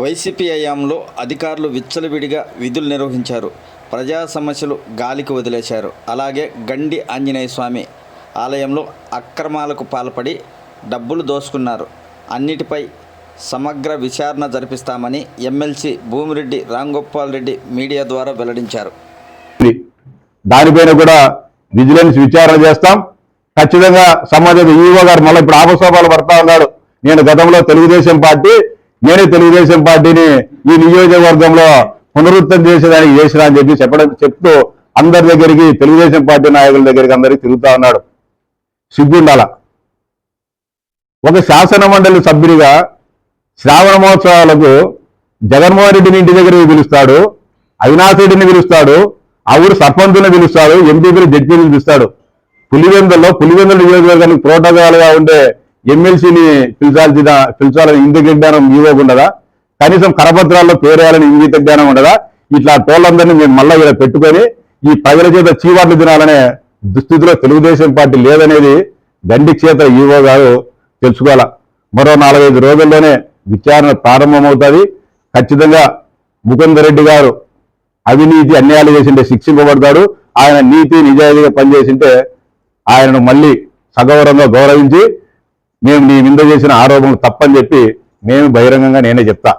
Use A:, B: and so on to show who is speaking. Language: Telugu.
A: వైసీపీ హయాంలో అధికారులు విచ్చలవిడిగా విధులు నిర్వహించారు. ప్రజా సమస్యలు గాలికి వదిలేశారు. అలాగే గండి ఆంజనేయ స్వామి ఆలయంలో అక్రమాలకు పాల్పడి డబ్బులు దోసుకున్నారు. అన్నిటిపై సమగ్ర విచారణ జరిపిస్తామని ఎమ్మెల్సీ భూమిరెడ్డి రాంగోపాల్ రెడ్డి మీడియా ద్వారా వెల్లడించారు.
B: దానిపైన కూడా విజిలెన్స్ విచారణ చేస్తాం. ఖచ్చితంగా సంబంధిత ఈవో గారు మళ్ళీ ఇప్పుడు ఆపసోపాలు పడతా ఉన్నాడు. నేను గతంలో నేనే తెలుగుదేశం పార్టీని ఈ నియోజకవర్గంలో పునరుద్ధరణ చేసేదానికి చేసినా అని చెప్తూ అందరి దగ్గరికి, తెలుగుదేశం పార్టీ నాయకుల దగ్గరికి అందరికి తిరుగుతా ఉన్నాడు. సిగ్గుండాల. ఒక శాసన మండలి సభ్యుడిగా శ్రావణ మహోత్సవాలకు జగన్మోహన్ రెడ్డిని ఇంటి దగ్గరికి పిలుస్తాడు, అవినాష్ రెడ్డిని పిలుస్తాడు, ఆ ఊరు సర్పంచుని పిలుస్తాడు, ఎంపీలు జడ్జీని పిలుస్తాడు. పులివెందుల నియోజకవర్గానికి ప్రోటోకాల్గా ఉండే ఎమ్మెల్సీని పిలిచాలని ఇంగిత జ్ఞానం ఇవ్వకుండదా? కనీసం కరపత్రాల్లో పేరేయాలని ఇంగిత జ్ఞానం ఉండదా? ఇట్లా టోళ్ళందరినీ మేము మళ్ళా ఇలా పెట్టుకొని ఈ ప్రజల చేత చీవాట్లు తినాలనే దుస్థితిలో తెలుగుదేశం పార్టీ లేదనేది గండి క్షేత్ర ఈవో గారు తెలుసుకోవాలా. మరో 4-5 రోజుల్లోనే విచారణ ప్రారంభమవుతుంది. ఖచ్చితంగా ముకుందరెడ్డి గారు అవినీతి అన్యాయాలు చేసింటే శిక్షింపబడతాడు. ఆయన నీతి నిజాయితీగా పనిచేసింటే ఆయనను మళ్ళీ సగౌరవంగా గౌరవించి మేము నీ మీద చేసిన ఆరోపణలు తప్పని చెప్పి మేము బహిరంగంగా నేనే చెప్తా.